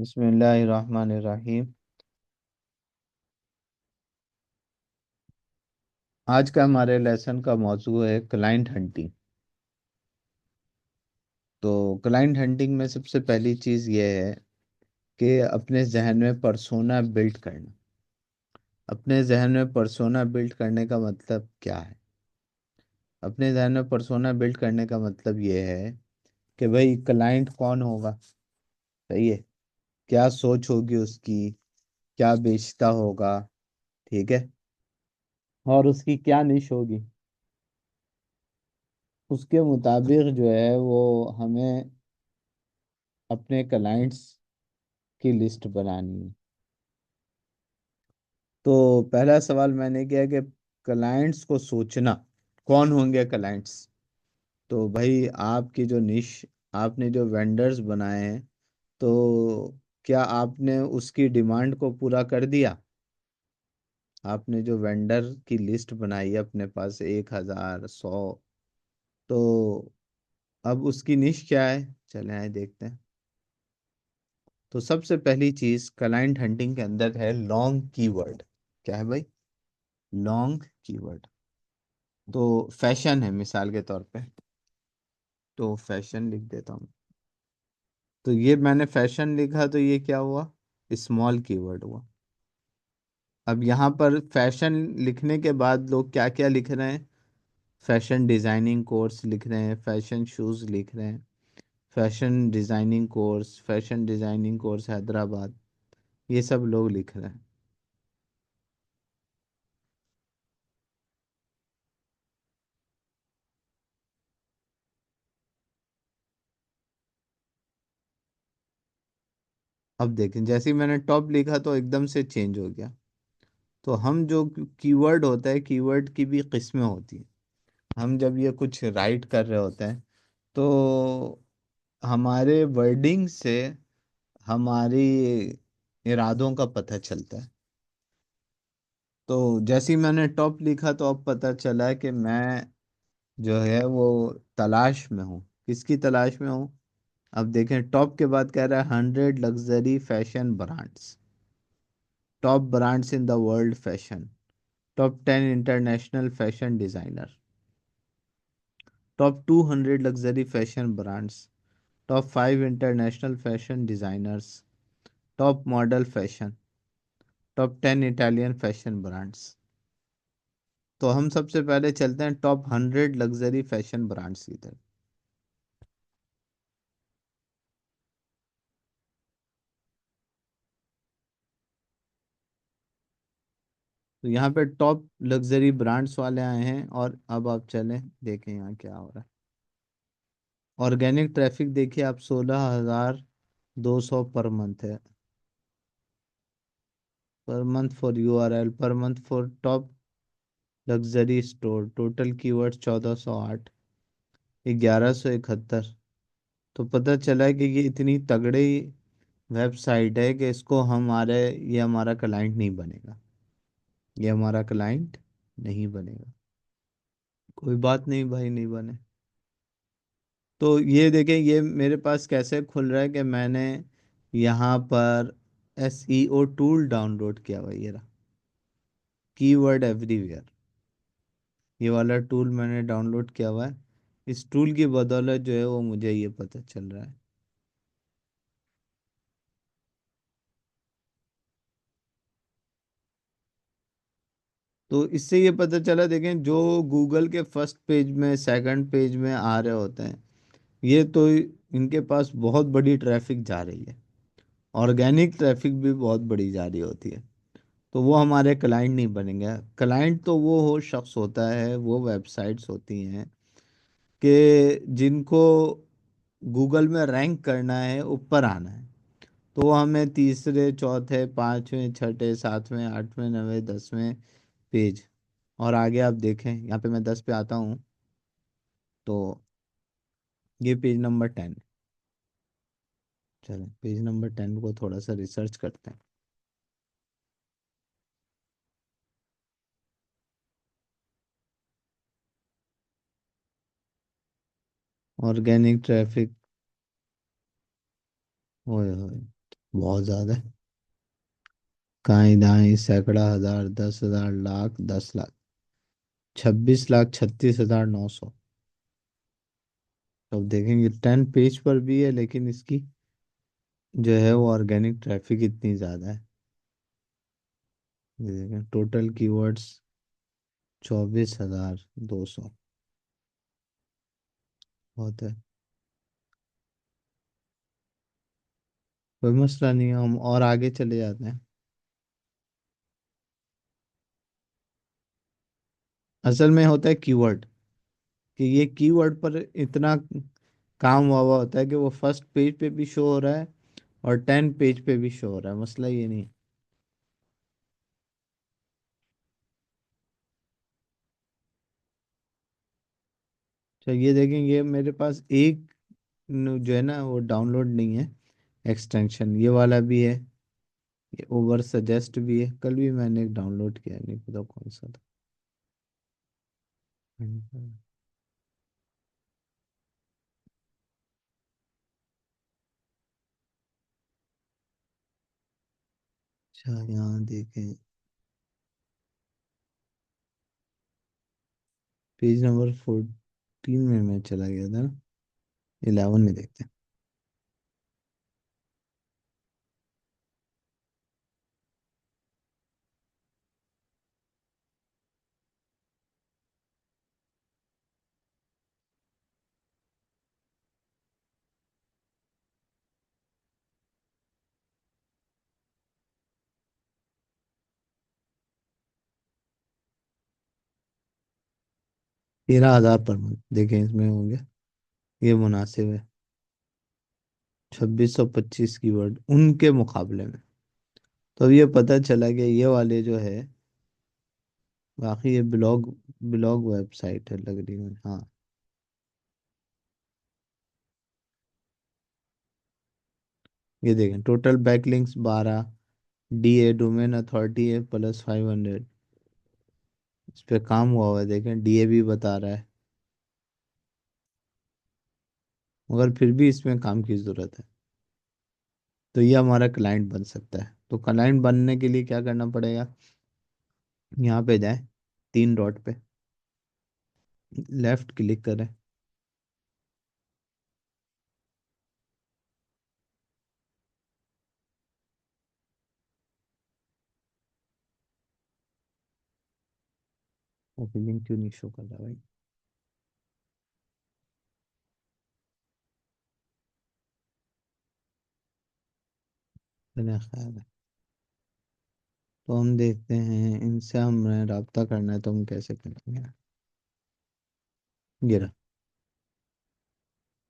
बिस्मिल्लाहिर्रहमानिर्रहीम। आज का हमारे लेसन का मौजू है क्लाइंट हंटिंग। तो क्लाइंट हंटिंग में सबसे पहली चीज़ ये है कि अपने जहन में पर्सोना बिल्ड करना। अपने जहन में पर्सोना बिल्ड करने का मतलब क्या है? अपने जहन में पर्सोना बिल्ड करने का मतलब ये है कि भाई क्लाइंट कौन होगा। सही है। क्या सोच होगी उसकी, क्या बेचता होगा। ठीक है। और उसकी क्या निश होगी। उसके मुताबिक जो है वो हमें अपने क्लाइंट्स की लिस्ट बनानी है। तो पहला सवाल मैंने किया कि क्लाइंट्स को सोचना, कौन होंगे क्लाइंट्स। तो भाई आपकी जो निश, आपने जो वेंडर्स बनाए हैं, तो क्या आपने उसकी डिमांड को पूरा कर दिया? आपने जो वेंडर की लिस्ट बनाई है अपने पास 1,000, 100, तो अब उसकी निश क्या है, चले आए देखते हैं। तो सबसे पहली चीज क्लाइंट हंटिंग के अंदर है लॉन्ग कीवर्ड। क्या है भाई? Long keyword. तो फैशन है मिसाल के तौर पे, तो फैशन लिख देता हूँ। तो ये मैंने फैशन लिखा तो ये क्या हुआ? स्मॉल कीवर्ड हुआ। अब यहाँ पर फैशन लिखने के बाद लोग क्या क्या लिख रहे हैं? फैशन डिजाइनिंग कोर्स लिख रहे हैं, फैशन शूज लिख रहे हैं, fashion designing course, fashion designing course Hyderabad, ये सब लोग लिख रहे हैं। अब देखें, जैसे ही मैंने टॉप लिखा तो एकदम से चेंज हो गया। तो हम जो कीवर्ड होता है, कीवर्ड की भी किस्में होती हैं। हम जब ये कुछ राइट कर रहे होते हैं तो हमारे वर्डिंग से हमारी इरादों का पता चलता है। तो जैसे ही मैंने टॉप लिखा तो अब पता चला कि मैं जो है वो तलाश में हूँ। किसकी तलाश में हूँ? अब देखें, टॉप के बाद कह रहा है 100 luxury fashion brands, top brands in the world fashion, top 10 international fashion designer, top 200 luxury fashion brands, top 5 international fashion designers, top model fashion, top 10 Italian fashion brands. तो हम सबसे पहले चलते हैं टॉप 100 लग्जरी फैशन ब्रांड्स की तरफ। तो यहाँ पे टॉप लग्जरी ब्रांड्स वाले आए हैं और अब आप चलें देखें यहाँ क्या हो रहा है। ऑर्गेनिक ट्रैफिक देखिए आप, 16,200 पर मंथ है। Per month for URL, per month for top luxury store, total keyword 1408, 1171। तो पता चला है कि ये इतनी तगड़ी वेबसाइट है कि इसको हमारे ये हमारा क्लाइंट नहीं बनेगा। ये हमारा क्लाइंट नहीं बनेगा। कोई बात नहीं भाई, नहीं बने। तो ये देखें, ये मेरे पास कैसे खुल रहा है कि मैंने यहाँ पर एसईओ टूल डाउनलोड किया हुआ है। ये रहा, कीवर्ड एवरीवेयर। ये वाला टूल मैंने डाउनलोड किया हुआ है। इस टूल की बदौलत जो है वो मुझे ये पता चल रहा है। तो इससे ये पता चला, देखें, जो गूगल के फर्स्ट पेज में, सेकंड पेज में आ रहे होते हैं, ये तो इनके पास बहुत बड़ी ट्रैफिक जा रही है। ऑर्गेनिक ट्रैफिक भी बहुत बड़ी जा रही होती है। तो वो हमारे क्लाइंट नहीं बनेंगे। क्लाइंट तो वो हो शख्स होता है, वो वेबसाइट्स होती हैं कि जिनको गूगल में रैंक करना है, ऊपर आना है। तो वो हमें तीसरे, चौथे, पाँचवें, छठे, सातवें, आठवें, नवें, 10वें पेज, और आगे आप देखें, यहाँ पे मैं 10 पे आता हूँ तो ये पेज नंबर 10। चलें पेज नंबर 10 को थोड़ा सा रिसर्च करते हैं। ऑर्गेनिक ट्रैफिक, ओए होए, बहुत ज्यादा है। काई दाई सैकड़ा हजार 10,000 लाख 10 लाख 26,36,900। अब देखेंगे 10 पेज पर भी है, लेकिन इसकी जो है वो ऑर्गेनिक ट्रैफिक इतनी ज्यादा है। ये देखें टोटल कीवर्ड्स 24,200। बहुत है। कोई मसला नहीं है, हम और आगे चले जाते हैं। असल में होता है कीवर्ड, कि ये कीवर्ड पर इतना काम हुआ हुआ होता है कि वो फर्स्ट पेज पे भी शो हो रहा है और 10 पेज पे भी शो हो रहा है। मसला ये नहीं है। तो ये देखेंगे मेरे पास एक जो है ना वो डाउनलोड नहीं है एक्सटेंशन, ये वाला भी है, ये ओवर सजेस्ट भी है। कल भी मैंने एक डाउनलोड किया, नहीं पता कौन सा था। अच्छा यहाँ देखें, पेज नंबर 14 में मैं चला गया था ना, 11 में देखते हैं। 13,000 पर मंथ देखें इसमें होंगे, ये मुनासिब है। 2625 कीवर्ड उनके मुकाबले में। तो अब ये पता चला कि ये वाले जो है, बाकी ये ब्लॉग ब्लॉग वेबसाइट है लग रही है, हाँ। ये देखें total backlinks 12, D A domain authority है +500। इस पे काम हुआ हुआ है, देखें डीए भी बता रहा है, मगर फिर भी इसमें काम की ज़रूरत है। तो ये हमारा क्लाइंट बन सकता है। तो क्लाइंट बनने के लिए क्या करना पड़ेगा, यहाँ पे जाए, 3 डॉट पे लेफ्ट क्लिक करें, ओपनिंग क्यों नहीं शो कर रहा भाई। मेरा ख्याल है। तो हम देखते हैं, इनसे हमें रब्ता करना है तो हम कैसे करेंगे। गिरा।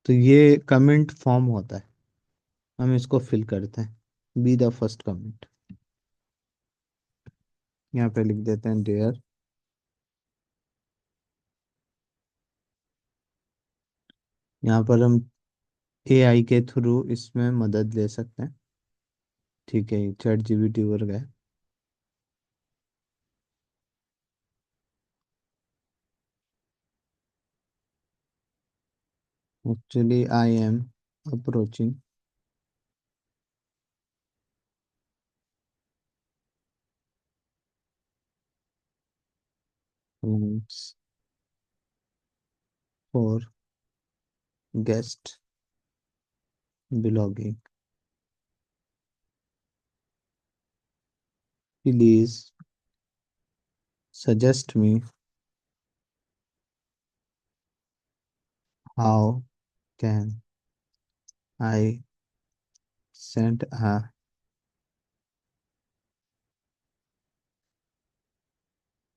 तो ये कमेंट फॉर्म होता है, हम इसको फिल करते हैं। बी द फर्स्ट कमेंट, यहाँ पे लिख देते हैं डेयर। यहाँ पर हम एआई के थ्रू इसमें मदद ले सकते हैं। ठीक है, चैट जीपीटी पर गए। Actually I am approaching rooms for guest blogging, please suggest me how can I send a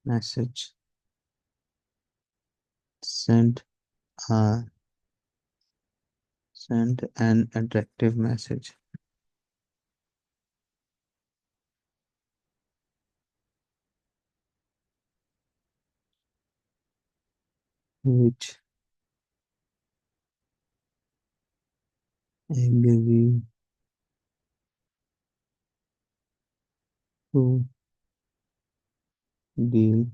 message, send a send an attractive message which agree to deal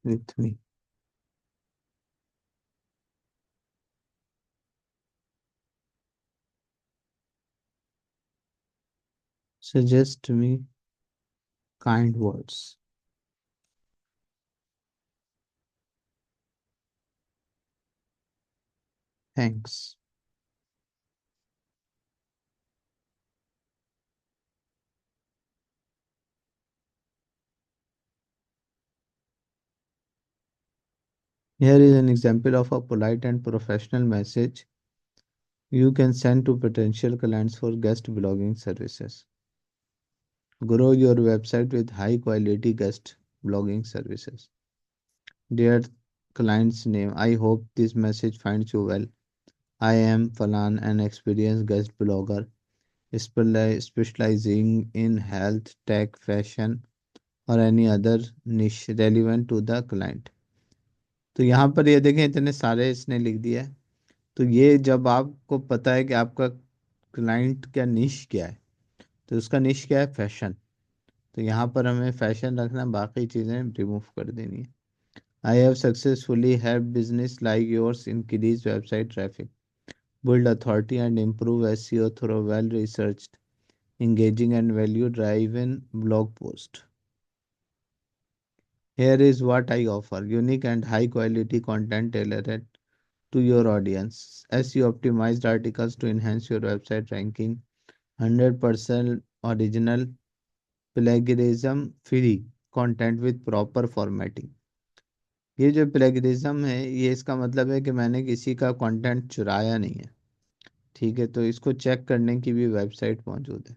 with me। Suggest me kind words. Thanks. Here is an example of a polite and professional message you can send to potential clients for guest blogging services. Grow your website with high quality guest blogging services. Dear client's name, I hope this message finds you well. I am Falan, an experienced guest blogger specializing in health, tech, fashion, or any other niche relevant to the client. तो यहाँ पर ये देखें इतने सारे इसने लिख दिया है। तो ये जब आपको पता है कि आपका क्लाइंट क्या निश क्या है, तो उसका निश क्या है, फैशन। तो यहाँ पर हमें फैशन रखना, बाकी चीज़ें रिमूव कर देनी है। I have successfully help business like yours increase website traffic, build authority and improve SEO through well researched, engaging and value driven blog post. Here is what I offer: unique and high quality content tailored to your audience. SEO optimized articles to enhance your website ranking, 100% original, plagiarism free content with proper formatting. ये जो plagiarism है, ये इसका मतलब है कि मैंने किसी का कंटेंट चुराया नहीं है। ठीक है, तो इसको चेक करने की भी वेबसाइट मौजूद है।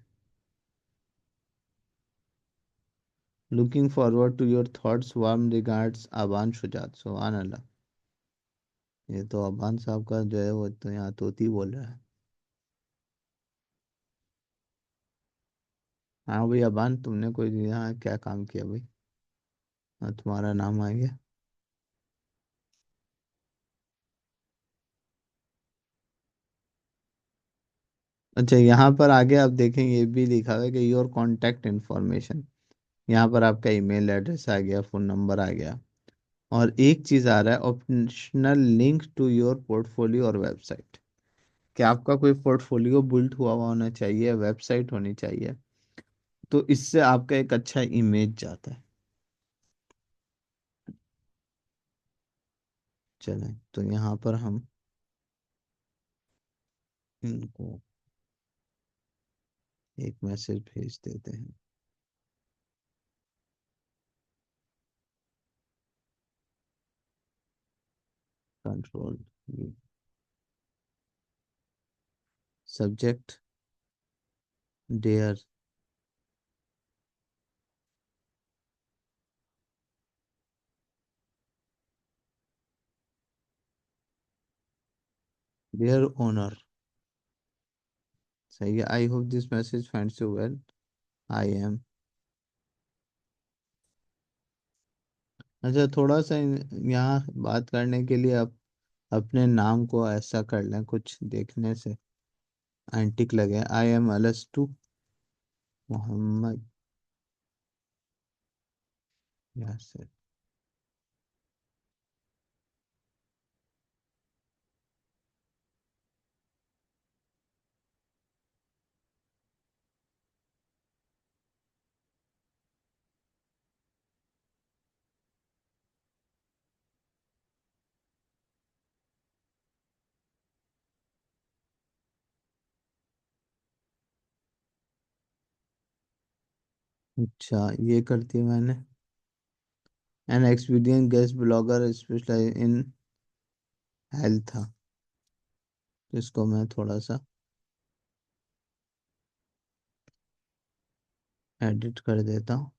Looking forward to your thoughts, warm regards, Aban Shujat. सुभान अल्लाह। ये तो अबान साहब का जो है वो तो यहाँ तोती बोल रहा है। हाँ भाई अबान, तुमने कोई यहाँ क्या काम किया भाई? हाँ, तुम्हारा नाम आ गया। अच्छा, यहाँ पर आगे आप देखेंगे ये भी लिखा हुआ है कि योर कॉन्टैक्ट इन्फॉर्मेशन। यहाँ पर आपका ईमेल एड्रेस आ गया, फ़ोन नंबर आ गया, और एक चीज़ आ रहा है, optional link to your portfolio और वेबसाइट। कि आपका कोई पोर्टफोलियो बिल्ड हुआ हुआ होना चाहिए, वेबसाइट होनी चाहिए, तो इससे आपका एक अच्छा इमेज जाता है। चलें, तो यहाँ पर हम इनको एक मैसेज भेज देते हैं। Control, subject dear, dear owner. सही है। I hope this message finds you well. I am. अच्छा, थोड़ा सा यहाँ बात करने के लिए आप अपने नाम को ऐसा कर लें, कुछ देखने से एंटिक लगे। आई एम अलस्तु मोहम्मद यासिर। अच्छा, ये कर दिया मैंने। An experience guest blogger specialize in health था, तो इसको मैं थोड़ा सा एडिट कर देता हूँ।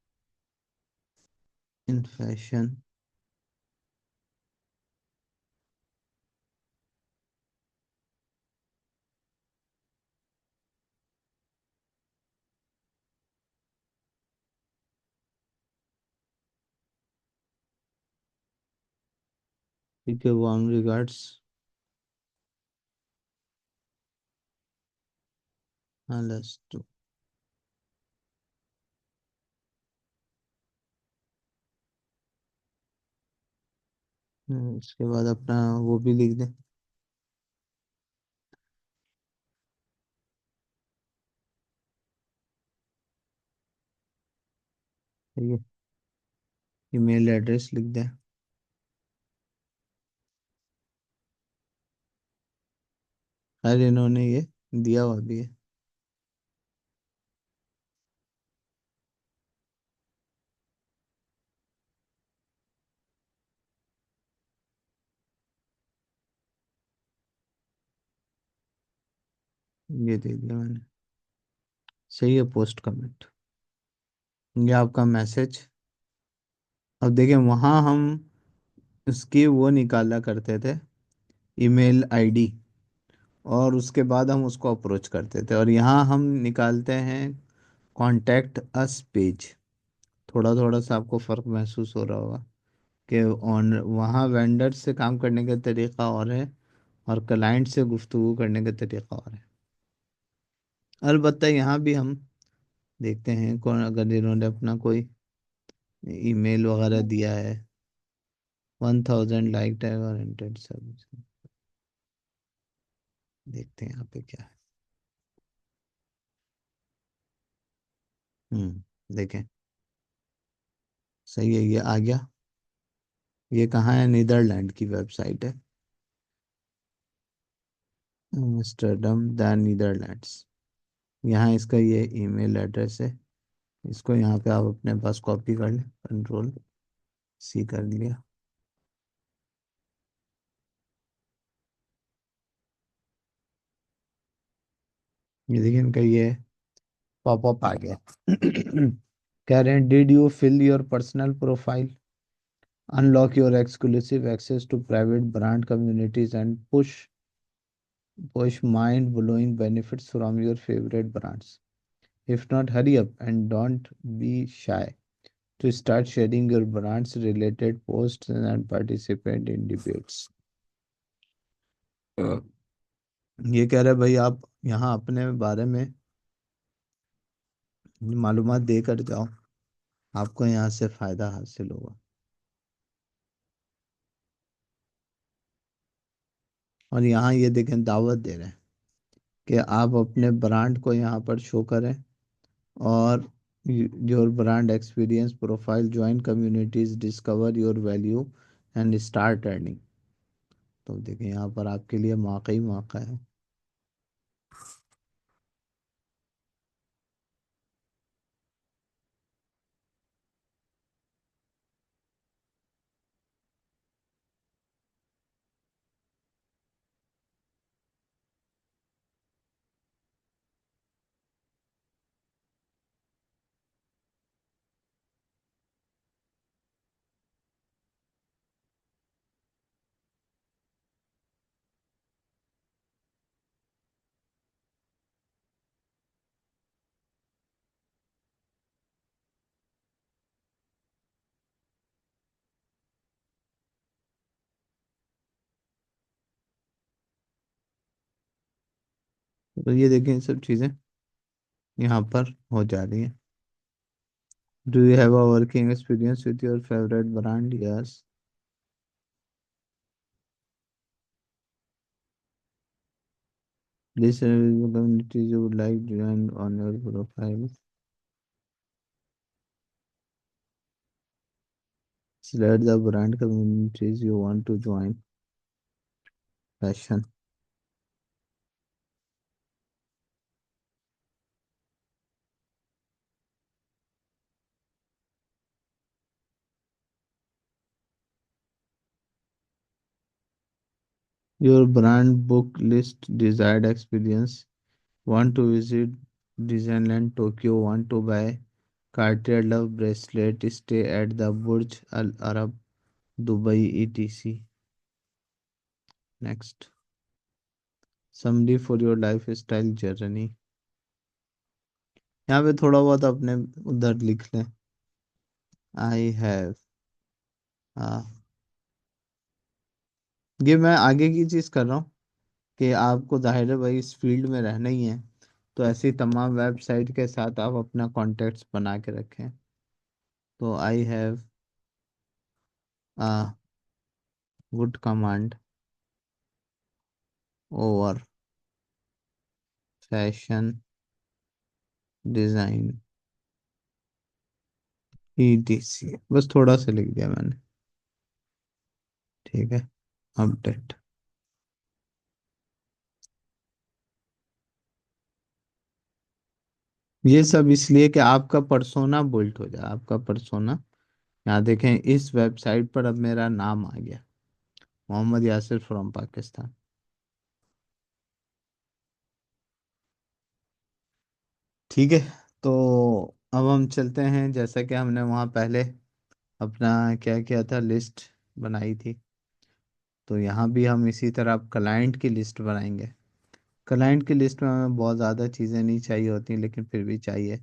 इन फैशन, ठीक है, वार्म रिगार्ड्स अलस्तु। इसके बाद अपना वो भी लिख दें। ये ईमेल एड्रेस लिख दें। अरे इन्होंने ये दिया हुआ भी है। ये दे दिया मैंने। सही है, पोस्ट कमेंट। ये आपका मैसेज। अब देखिए वहाँ हम उसकी वो निकाला करते थे, ईमेल आईडी, और उसके बाद हम उसको अप्रोच करते थे, और यहाँ हम निकालते हैं कॉन्टैक्ट अस पेज। थोड़ा थोड़ा सा आपको फ़र्क महसूस हो रहा होगा कि ऑन वहाँ वेंडर से काम करने का तरीका और है, और क्लाइंट से गुफ्तगू करने का तरीका और है। अलबत्ता यहाँ भी हम देखते हैं कौन, अगर इन्होंने अपना कोई ईमेल वगैरह दिया है, 1000 लाइक टैग और इंटेंट सर्विस। देखते हैं यहाँ पे क्या है। देखें। सही है, ये आ गया। ये कहाँ है? नीदरलैंड की वेबसाइट है। Amsterdam the Netherlands. यहाँ इसका ये ईमेल एड्रेस है। इसको यहाँ पे आप अपने पास कॉपी कर लें, कंट्रोल सी कर लिया। ये देखिए इनका ये पॉपअप आ गया। कह रहे हैं, did you fill your personal profile, unlock your exclusive access to private brand communities and push mind blowing benefits from your favorite brands. If not, hurry up and don't be shy to start sharing your brands related posts and participate in debates. ये कह रहे भाई आप यहाँ अपने बारे में मालूमात देकर जाओ, आपको यहाँ से फायदा हासिल होगा। और यहाँ ये देखें, दावत दे रहे हैं कि आप अपने ब्रांड को यहाँ पर शो करें, और your brand experience profile, join communities, discover your value and start earning. तो देखिए यहाँ पर आपके लिए मौका ही मौका है। तो ये देखिए ये सब चीज़ें यहाँ पर हो जा रही हैं। Do you have a working experience with your favourite brand? Yes. This communities you would like join on your profile. Select the brand communities you want to join. Fashion. Your brand book list desired experience. Want to visit Disneyland Tokyo? Want to buy Cartier Love bracelet? Stay at the Burj Al Arab Dubai, etc. Next. Summary for your lifestyle journey. यहाँ पे थोड़ा बहुत अपने उधर लिख लें। I have, हाँ, ये मैं आगे की चीज़ कर रहा हूँ कि आपको जाहिर है भाई इस फील्ड में रहना ही है, तो ऐसी तमाम वेबसाइट के साथ आप अपना कॉन्टेक्ट्स बना के रखें। तो I have a good command over fashion design ETC बस थोड़ा सा लिख दिया मैंने। ठीक है, अपडेट। ये सब इसलिए कि आपका परसोना बिल्ट हो जाए, आपका परसोना। यहाँ देखें, इस वेबसाइट पर अब मेरा नाम आ गया, मोहम्मद यासिर फ्रॉम पाकिस्तान। ठीक है। तो अब हम चलते हैं, जैसा कि हमने वहाँ पहले अपना क्या किया था, लिस्ट बनाई थी। तो यहाँ भी हम इसी तरह अब क्लाइंट की लिस्ट बनाएंगे। क्लाइंट की लिस्ट में हमें बहुत ज़्यादा चीज़ें नहीं चाहिए होती, लेकिन फिर भी चाहिए।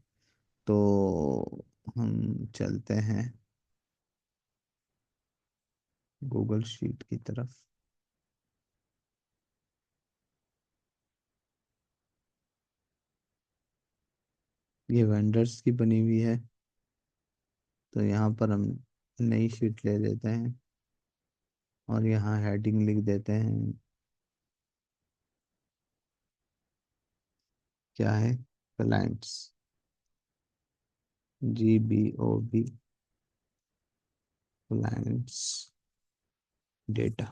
तो हम चलते हैं गूगल शीट की तरफ। ये वेंडर्स की बनी हुई है। तो यहाँ पर हम नई शीट ले लेते हैं और यहाँ हेडिंग लिख देते हैं, क्या है, क्लाइंट्स, GBOB, क्लाइंट्स डेटा।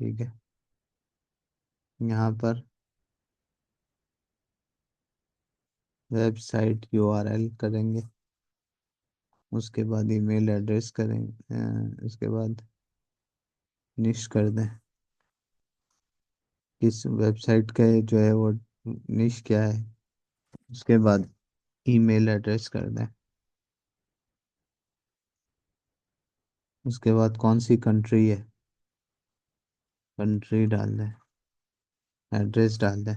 ठीक है। यहाँ पर वेबसाइट URL करेंगे, उसके बाद ईमेल एड्रेस करेंगे, उसके बाद निश कर दें, किस वेबसाइट का जो है वो निश क्या है। उसके बाद ईमेल एड्रेस कर दें। उसके बाद कौन सी कंट्री है, कंट्री डाल दें, एड्रेस डाल दें।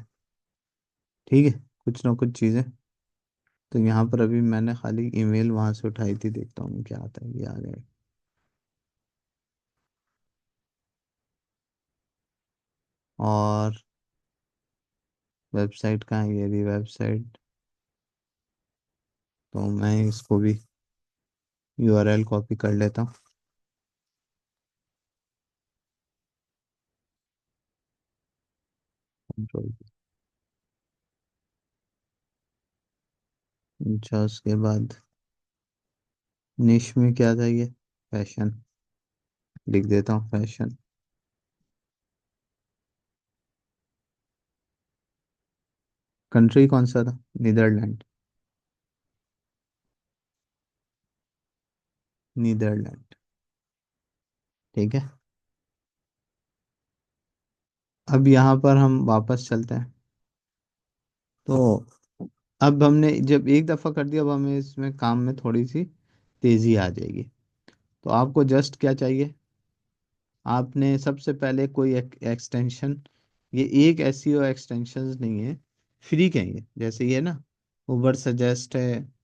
ठीक है, कुछ ना कुछ चीज़ें। तो यहाँ पर अभी मैंने खाली ईमेल वहाँ से उठाई थी, देखता हूँ क्या आता है, ये आ गया। और वेबसाइट कहाँ है, ये रही वेबसाइट। तो मैं इसको भी URL कॉपी कर लेता हूँ। कंट्रोल। अच्छा, उसके बाद निश में क्या था ये, फैशन, लिख देता हूँ फैशन। कंट्री कौन सा था, नीदरलैंड, नीदरलैंड। ठीक है। अब यहाँ पर हम वापस चलते हैं। तो अब हमने जब एक दफ़ा कर दिया, अब हमें इसमें काम में थोड़ी सी तेज़ी आ जाएगी। तो आपको जस्ट क्या चाहिए, आपने सबसे पहले कोई एक्सटेंशन, ये एक एसईओ एक्सटेंशन नहीं है, फ्री के हैं ये, जैसे ये ना उबर सजेस्ट है।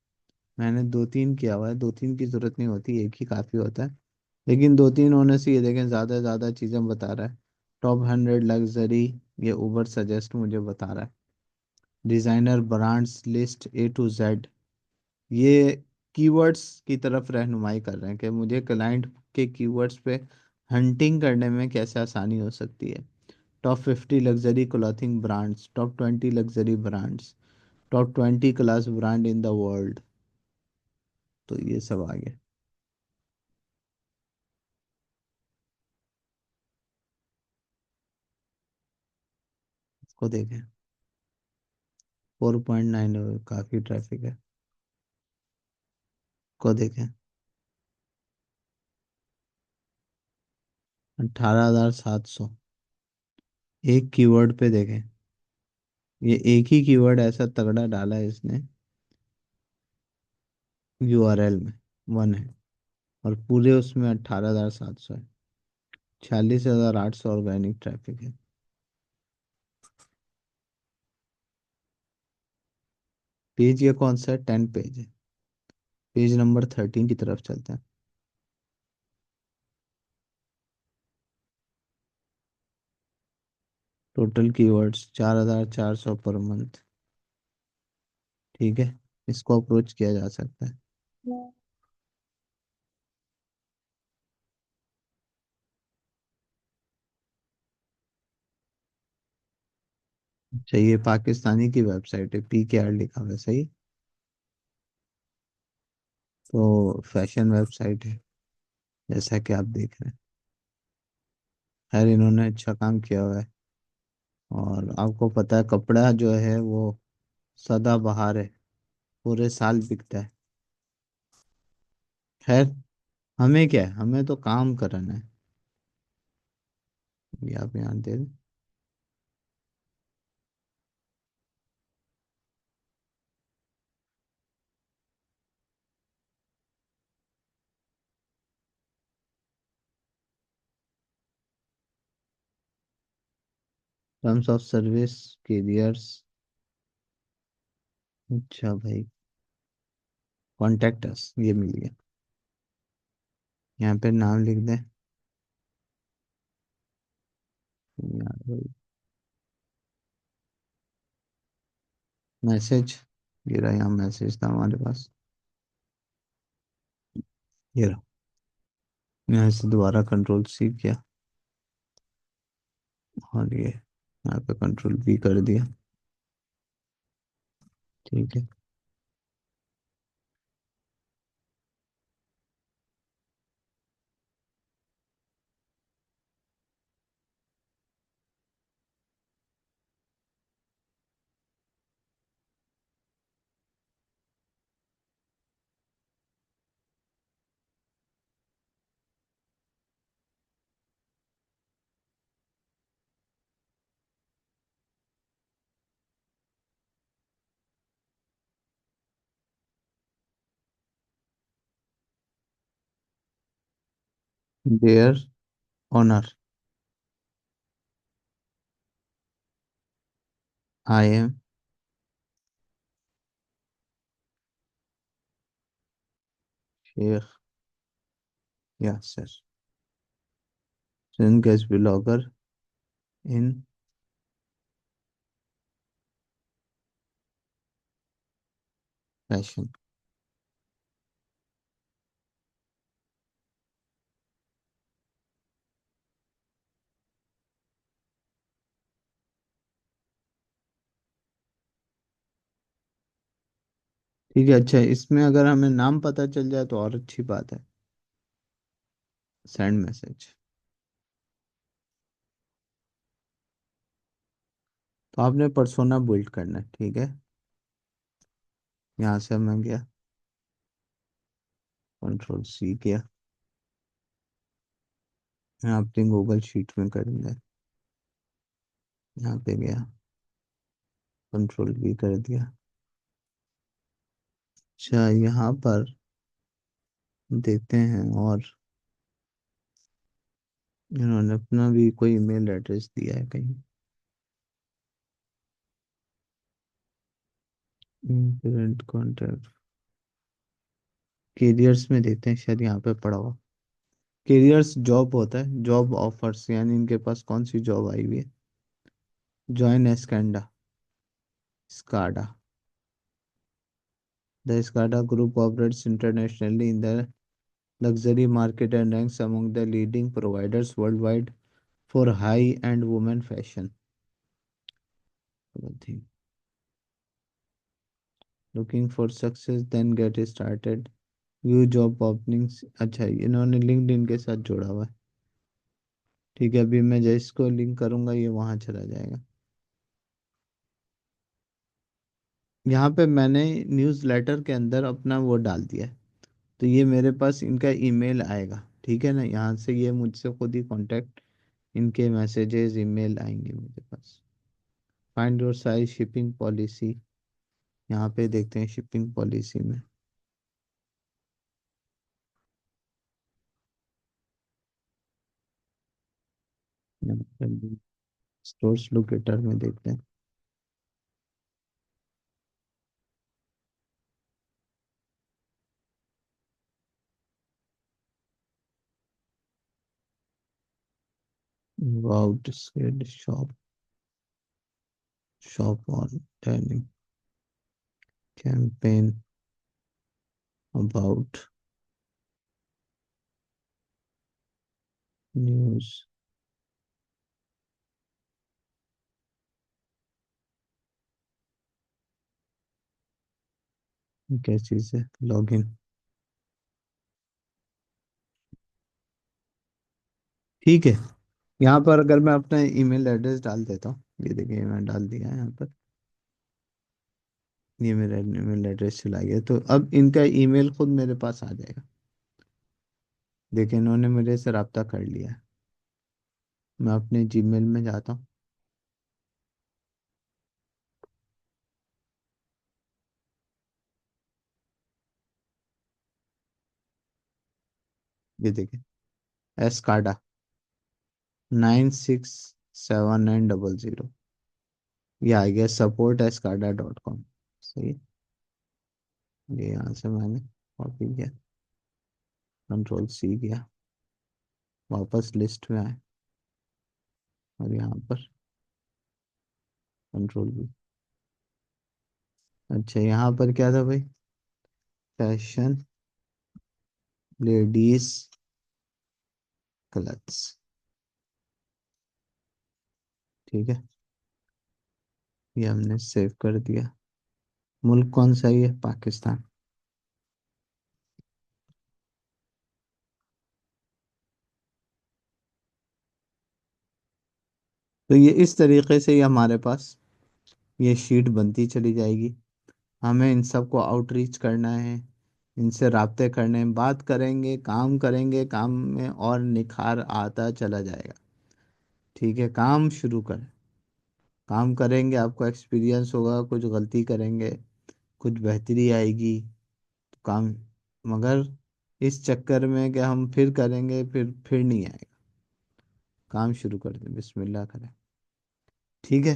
मैंने दो तीन किया हुआ है, दो तीन की ज़रूरत नहीं होती, एक ही काफ़ी होता है। लेकिन दो तीन होने से ये देखें, ज़्यादा से ज़्यादा चीज़ें बता रहा है। टॉप 100 लग्जरी, ये उबर सजेस्ट मुझे बता रहा है। Designer brands list A to Z, ये कीवर्ड्स की तरफ रहनुमाई कर रहे हैं कि मुझे क्लाइंट के कीवर्ड्स पे हंटिंग करने में कैसे आसानी हो सकती है। Top 50 luxury clothing brands, top 20 luxury brands, top 20 class brand in the world. तो ये सब आ गया। इसको देखें, 4.9, काफ़ी ट्रैफिक है। को देखें, 18,700, एक कीवर्ड पे देखें। ये एक ही कीवर्ड ऐसा तगड़ा डाला है इसने URL में, वन है। और पूरे उसमें 18,700 है, 46,800 ऑर्गेनिक ट्रैफिक है। पेज ये कौन सा है, 10 पेज है। पेज नंबर 13 की तरफ चलते हैं। Total keywords 4,400 per month. ठीक है, इसको अप्रोच किया जा सकता है। अच्छा, ये पाकिस्तानी की वेबसाइट है, PKR लिखा हुआ है, सही। तो फैशन वेबसाइट है, जैसा कि आप देख रहे हैं। खैर, इन्होंने अच्छा काम किया हुआ है। और आपको पता है, कपड़ा जो है वो सदाबहार है, पूरे साल बिकता है। खैर, हमें क्या है, हमें तो काम करना है। ये आप यहाँ दे दें। Terms of service, carriers. अच्छा भाई, कॉन्टेक्ट अस, ये मिल गया। यहाँ पे नाम लिख दें। यार भाई, मैसेज। ये रहा, यहाँ मैसेज था हमारे पास। ये रहा। यहाँ से दोबारा कंट्रोल सी किया, और ये यहाँ पे कंट्रोल वी कर दिया। ठीक है। Dear honour, I am Sheikh Yasir, guest blogger in fashion. ठीक है। अच्छा, इसमें अगर हमें नाम पता चल जाए तो और अच्छी बात है। Send message. तो आपने पर्सोना बिल्ड करना है, ठीक है। यहाँ से मैं गया, कंट्रोल सी किया। यहाँ अपनी गूगल शीट में करेंगे। यहाँ पे गया, कंट्रोल वी कर दिया। अच्छा, यहाँ पर देखते हैं, और इन्होंने अपना भी कोई ईमेल एड्रेस दिया है कहीं। करंट कॉन्टैक्ट, कैरियर्स में देखते हैं, शायद यहाँ पे पड़ा हुआ। कैरियर्स जॉब होता है, जॉब ऑफर्स, यानी इनके पास कौन सी जॉब आई हुई है। जॉइन एस्कैंडा, SCADA. The SCADA group operates internationally in the luxury market and ranks among the leading providers worldwide for high-end women fashion. Looking for success, then get started. View job openings। अच्छा, इन्होंने LinkedIn के साथ जोड़ा हुआ है। ठीक है, अभी मैं जिसको लिंक करूंगा ये वहां चला जाएगा। यहाँ पे मैंने न्यूज़ लेटर के अंदर अपना वो डाल दिया है, तो ये मेरे पास इनका ईमेल आएगा। ठीक है ना, यहाँ से ये मुझसे खुद ही कांटेक्ट, इनके मैसेजेस ईमेल आएंगे मेरे पास। Find your size shipping policy. यहाँ पे देखते हैं शिपिंग पॉलिसी में। यहाँ पे स्टोर्स लोकेटर में देखते हैं। About scared shop, shop on turning, campaign, about, news. क्या चीज़ है, लॉगिन। ठीक है। यहाँ पर अगर मैं अपना ईमेल एड्रेस डाल देता हूँ, ये देखिए मैं डाल दिया है यहाँ पर। ये मेरा ईमेल एड्रेस चला गया, तो अब इनका ईमेल खुद मेरे पास आ जाएगा। देखिए इन्होंने मेरे से रब्ता कर लिया है। मैं अपने जीमेल में जाता हूँ। ये देखिए, एस्काडा 967900, ये आ गया support@escada.com। सही है। ये यहाँ से मैंने कॉपी किया, Ctrl+C किया, वापस लिस्ट में आए, और यहाँ पर Ctrl+V। अच्छा यहाँ पर क्या था भाई, फैशन लेडीज क्लथ्स। ठीक है, ये हमने सेव कर दिया। मुल्क कौन सा है, ये पाकिस्तान। तो ये इस तरीके से ये हमारे पास ये शीट बनती चली जाएगी। हमें इन सबको आउटरीच करना है, इनसे राब्ते करने हैं, बात करेंगे, काम करेंगे, काम में और निखार आता चला जाएगा। ठीक है, काम शुरू करें। काम करेंगे, आपको एक्सपीरियंस होगा, कुछ गलती करेंगे, कुछ बेहतरी आएगी, तो काम। मगर इस चक्कर में कि हम फिर करेंगे, फिर नहीं आएगा। काम शुरू कर दें, बिस्मिल्लाह करें। ठीक है,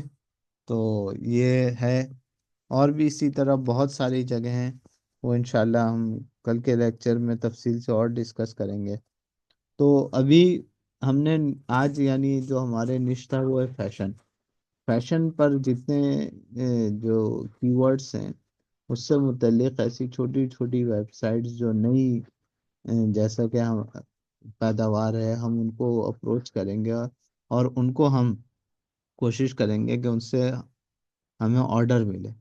तो ये है। और भी इसी तरह बहुत सारी जगह हैं, वो इंशाल्लाह हम कल के लेक्चर में तफसील से और डिस्कस करेंगे। तो अभी हमने आज यानी जो हमारे निश था वो है फैशन। फैशन पर जितने जो कीवर्ड्स हैं, उससे मुतल्लिक ऐसी छोटी छोटी वेबसाइट्स जो नई जैसा कि हम पैदावार है, हम उनको अप्रोच करेंगे, और उनको हम कोशिश करेंगे कि उनसे हमें ऑर्डर मिले।